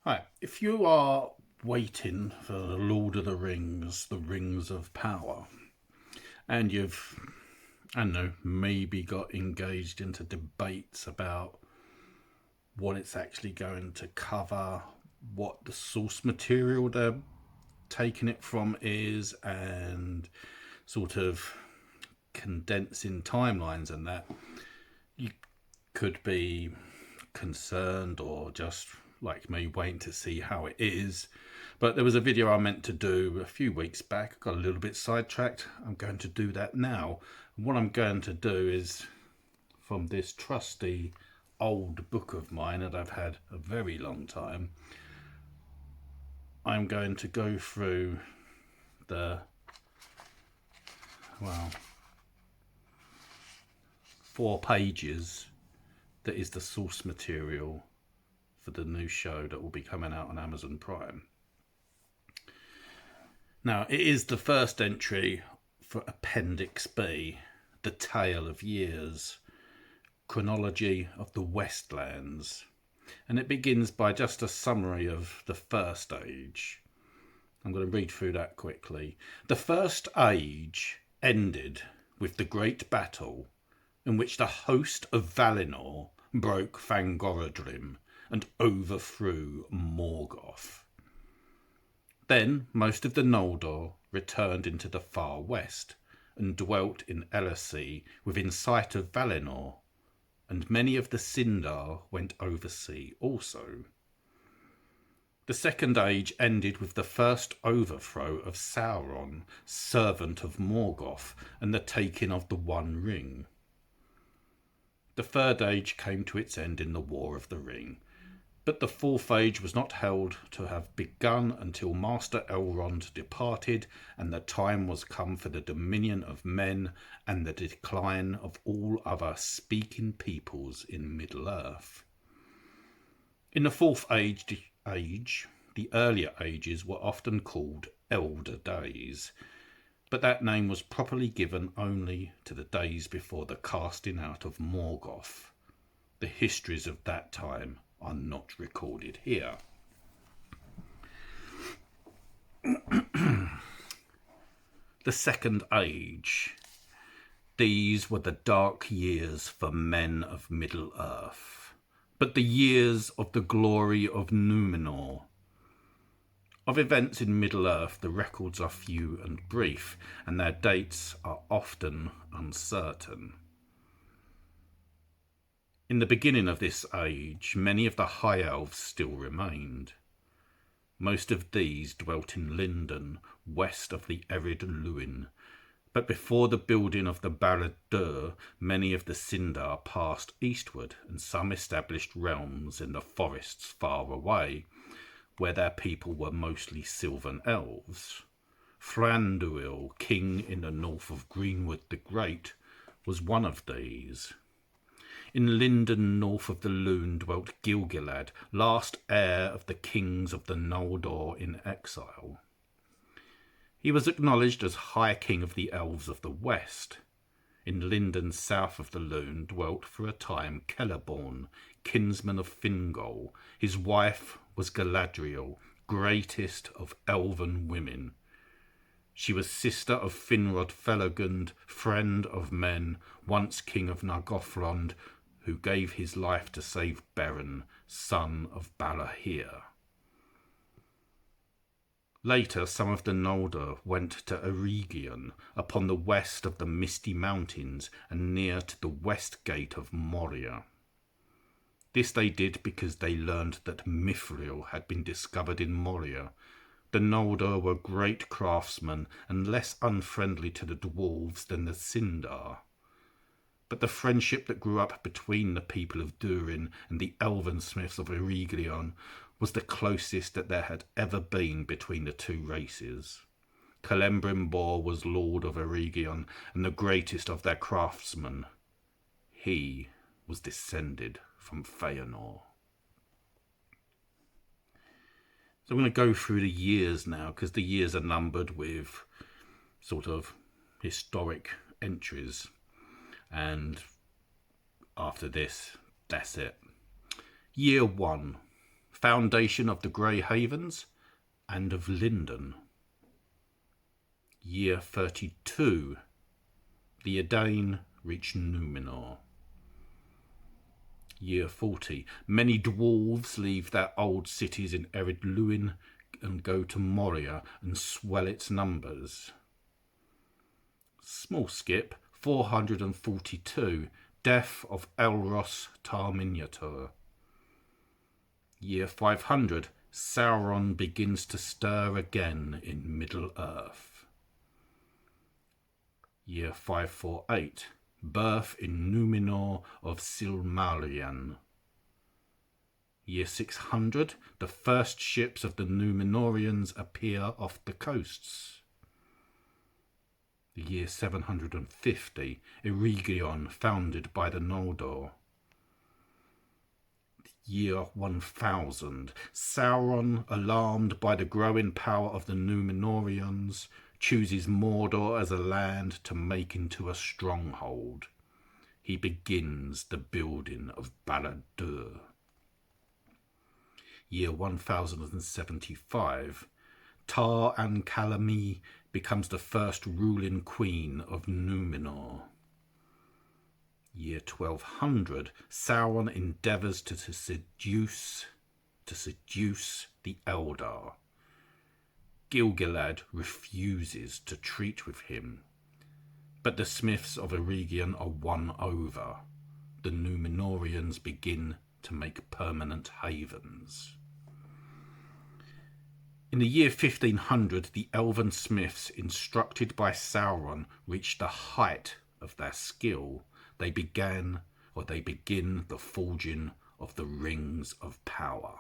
Right, if you are waiting for the Lord of the Rings of Power, and you've, I don't know, maybe got engaged into debates about what it's actually going to cover, what the source material they're taking it from is, and sort of condensing timelines and that, you could be concerned or just like me waiting to see how it is. But there was a video I meant to do a few weeks back. I got a little bit sidetracked. I'm going to do that now. And what I'm going to do is, from this trusty old book of mine that I've had a very long time, I'm going to go through the, well, 4 pages that is the source material for the new show that will be coming out on Amazon Prime. Now, it is the first entry for Appendix B, The Tale of Years, Chronology of the Westlands. And it begins by just a summary of the First Age. I'm going to read through that quickly. The First Age ended with the great battle in which the host of Valinor broke Fangorodrim and overthrew Morgoth. Then most of the Noldor returned into the far west and dwelt in Elassie within sight of Valinor, and many of the Sindar went oversea also. The Second Age ended with the first overthrow of Sauron, servant of Morgoth, and the taking of the One Ring. The Third Age came to its end in the War of the Ring, but the Fourth Age was not held to have begun until Master Elrond departed, and the time was come for the dominion of men and the decline of all other speaking peoples in Middle-earth. In the Fourth Age, the earlier ages were often called Elder Days, but that name was properly given only to the days before the casting out of Morgoth. The histories of that time are not recorded here. The Second Age. These were the dark years for men of Middle-earth, but the years of the glory of Númenor. Of events in Middle-earth, the records are few and brief, and their dates are often uncertain. In the beginning of this age, many of the High Elves still remained. Most of these dwelt in Lindon, west of the Ered Luin, but before the building of the Barad-dûr, many of the Sindar passed eastward, and some established realms in the forests far away, where their people were mostly Sylvan elves. Thranduil, king in the north of Greenwood the Great, was one of these. In Lindon, north of the Lune, dwelt Gil-galad, last heir of the kings of the Noldor in exile. He was acknowledged as High King of the Elves of the West. In Lindon, south of the Lune, dwelt for a time Celeborn, kinsman of Fingol. His wife was Galadriel, greatest of elven women. She was sister of Finrod Felagund, friend of men, once king of Nargothrond, who gave his life to save Beren, son of Balahir. Later, some of the Noldor went to Eregion, upon the west of the Misty Mountains and near to the west gate of Moria. This they did because they learned that Mithril had been discovered in Moria. The Noldor were great craftsmen and less unfriendly to the dwarves than the Sindar. But the friendship that grew up between the people of Durin and the elven smiths of Eregion was the closest that there had ever been between the two races. Celebrimbor was lord of Eregion and the greatest of their craftsmen. He was descended from Feanor. So I'm going to go through the years now, because the years are numbered with sort of historic entries. And after this, that's it. Year 1, foundation of the Grey Havens and of Lindon. Year 32, the Edain reach Numenor. Year 40, many dwarves leave their old cities in Ered Luin and go to Moria and swell its numbers. Small skip, 442, death of Elros Tar Miniatur. Year 500, Sauron begins to stir again in Middle-earth. Year 548, birth in Numenor of Silmarillion. Year 600, the first ships of the Númenóreans appear off the coasts. The year 750, Eregion founded by the Noldor. Year 1000, Sauron, alarmed by the growing power of the Númenóreans, chooses Mordor as a land to make into a stronghold. He begins the building of Barad-dûr. Year 1075, Tar-An-Kalami becomes the first ruling queen of Númenor. Year 1200, Sauron endeavours to seduce the Eldar. Gil-galad refuses to treat with him, but the smiths of Eregion are won over. The Númenóreans begin to make permanent havens. In the year 1500, the elven smiths, instructed by Sauron, reached the height of their skill. They begin the forging of the Rings of Power.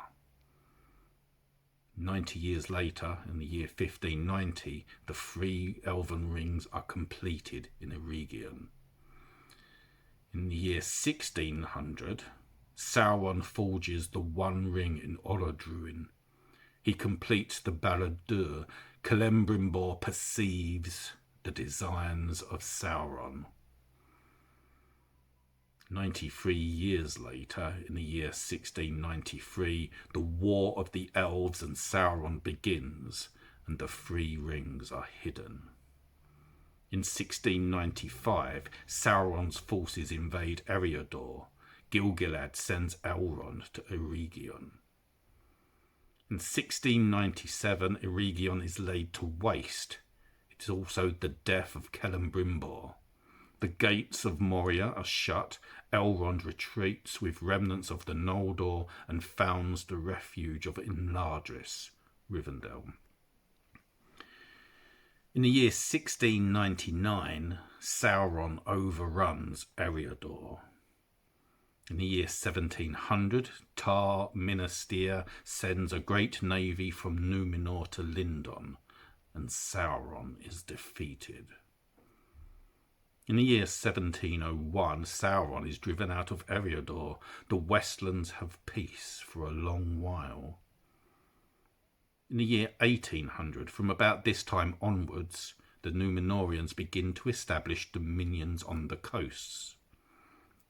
90 years later, in the year 1590, the 3 elven rings are completed in Eregion. In the year 1600, Sauron forges the One Ring in Orodruin. He completes the Barad-dûr. Celebrimbor perceives the designs of Sauron. 93 years later, in the year 1693, the War of the Elves and Sauron begins, and the 3 rings are hidden. In 1695, Sauron's forces invade Eriador. Gil-galad sends Elrond to Eregion. In 1697, Eregion is laid to waste. It is also the death of Celebrimbor. The gates of Moria are shut. Elrond retreats with remnants of the Noldor and founds the refuge of Imladris, Rivendell. In the year 1699, Sauron overruns Eriador. In the year 1700, Tar Minastir sends a great navy from Numenor to Lindon, and Sauron is defeated. In the year 1701, Sauron is driven out of Eriador. The Westlands have peace for a long while. In the year 1800, from about this time onwards, the Númenóreans begin to establish dominions on the coasts.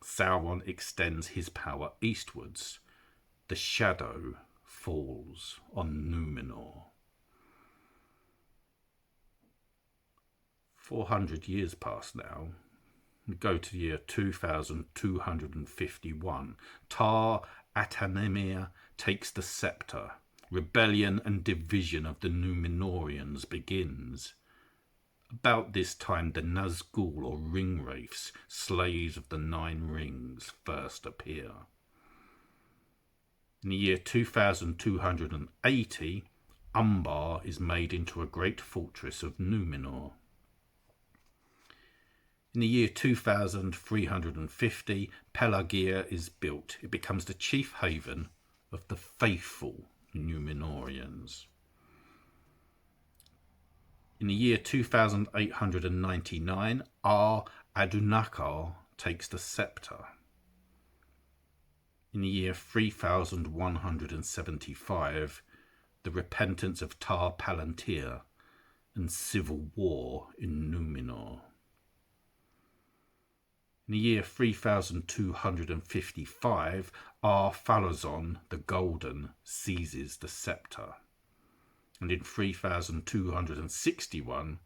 Sauron extends his power eastwards. The shadow falls on Numenor. 400 years pass now. We go to the year 2251. Tar-Atanemir takes the scepter. Rebellion and division of the Númenóreans begins. About this time, the Nazgûl, or ringwraiths, slaves of the 9 rings, first appear. In the year 2280, Umbar is made into a great fortress of Numenor. In the year 2350, Pelagia is built. It becomes the chief haven of the faithful Númenóreans. In the year 2899, Ar-Adunakar takes the scepter. In the year 3175, the repentance of Tar Palantir and civil war in Numenor. In the year 3255, Ar-Pharazôn the Golden seizes the scepter. And in 3261,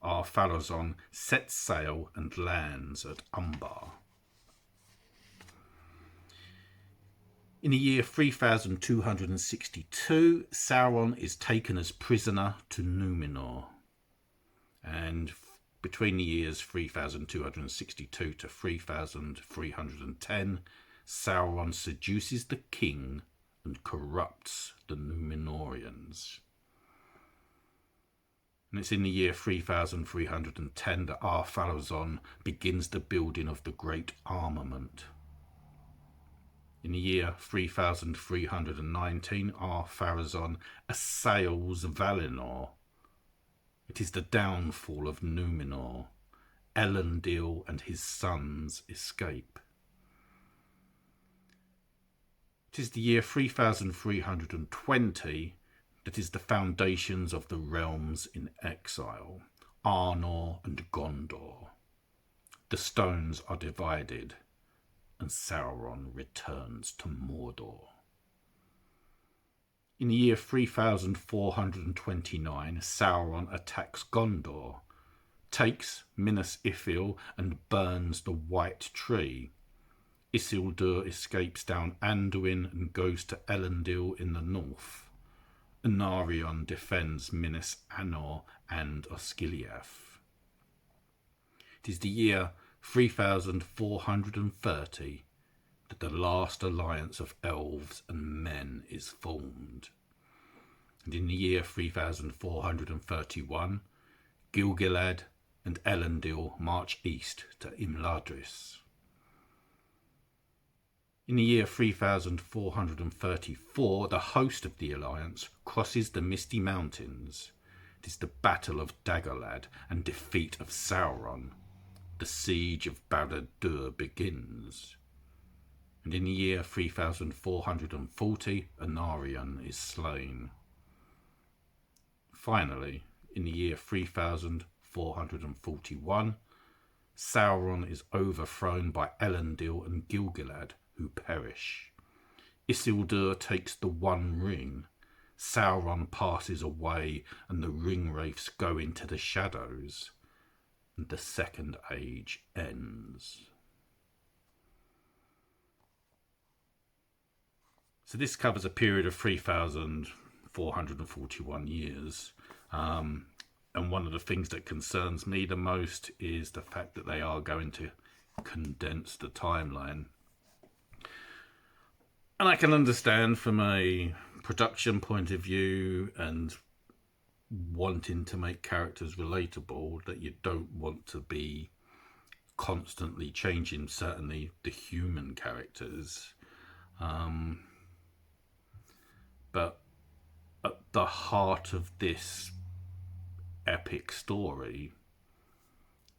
Ar-Pharazôn sets sail and lands at Umbar. In the year 3262, Sauron is taken as prisoner to Numenor. And between the years 3262 to 3310, Sauron seduces the king and corrupts the Numenorians. And it's in the year 3310 that Ar-Pharazôn begins the building of the Great Armament. In the year 3319, Ar-Pharazôn assails Valinor. It is the downfall of Numenor. Elendil and his sons escape. It is the year 3320 that is the foundations of the realms in exile, Arnor and Gondor. The stones are divided, and Sauron returns to Mordor. In the year 3429, Sauron attacks Gondor, takes Minas Ithil and burns the White Tree. Isildur escapes down Anduin and goes to Elendil in the north. Anarion defends Minas Anor and Osgiliath. It is the year 3430 that the last alliance of elves and men is formed. And in the year 3431, Gil-galad and Elendil march east to Imladris. In the year 3434, the host of the alliance crosses the Misty Mountains. It is the Battle of Dagorlad and defeat of Sauron. The siege of Barad-dûr begins. And in the year 3440, Anarion is slain. Finally, in the year 3441, Sauron is overthrown by Elendil and Gil-galad, who perish. Isildur takes the One Ring. Sauron passes away, and the Ringwraiths go into the shadows. And the Second Age ends. So this covers a period of 3,441 years. And one of the things that concerns me the most is the fact that they are going to condense the timeline. And I can understand from a production point of view and wanting to make characters relatable that you don't want to be constantly changing certainly the human characters. But at the heart of this epic story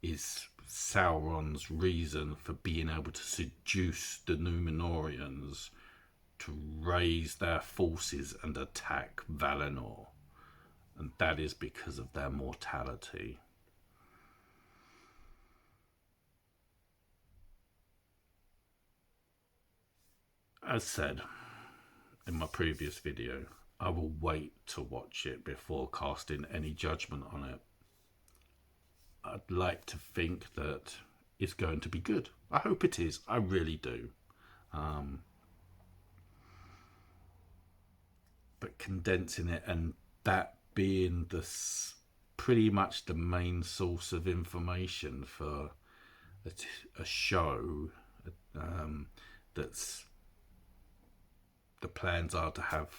is Sauron's reason for being able to seduce the Numenorians to raise their forces and attack Valinor. And that is because of their mortality. As said in my previous video, I will wait to watch it before casting any judgment on it. I'd like to think that it's going to be good. I hope it is. I really do. But condensing it and that being pretty much the main source of information for a show that's the plans are to have,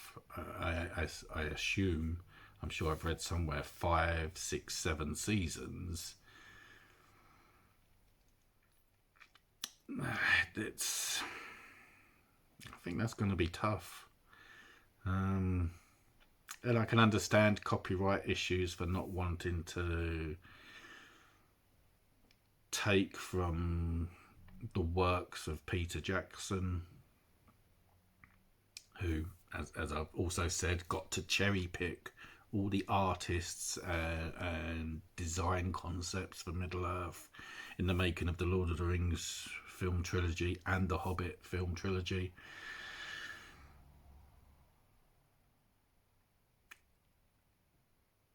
I assume, I'm sure I've read somewhere 5, 6, 7 seasons. I think that's going to be tough. And I can understand copyright issues for not wanting to take from the works of Peter Jackson, who, as I've also said, got to cherry pick all the artists and design concepts for Middle Earth in the making of the Lord of the Rings film trilogy and the Hobbit film trilogy.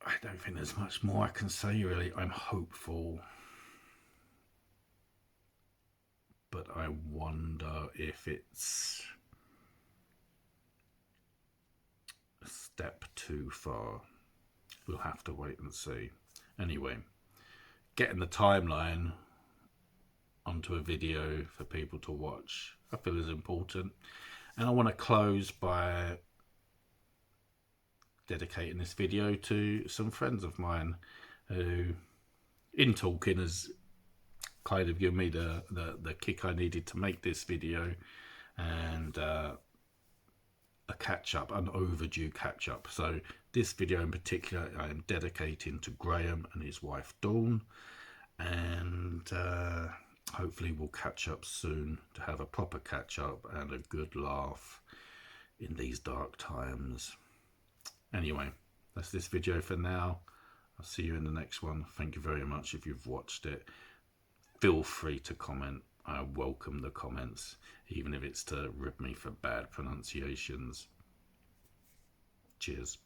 I don't think there's much more I can say, really. I'm hopeful, but I wonder if it's a step too far. We'll have to wait and see. Anyway, getting the timeline onto a video for people to watch, I feel is important. And I want to close by dedicating this video to some friends of mine who, in talking, has kind of given me the kick I needed to make this video, and a catch up, an overdue catch up. So this video in particular I am dedicating to Graham and his wife Dawn, and hopefully we'll catch up soon to have a proper catch up and a good laugh in these dark times. Anyway, that's this video for now. I'll see you in the next one. Thank you very much if you've watched it. Feel free to comment. I welcome the comments, even if it's to rib me for bad pronunciations. Cheers.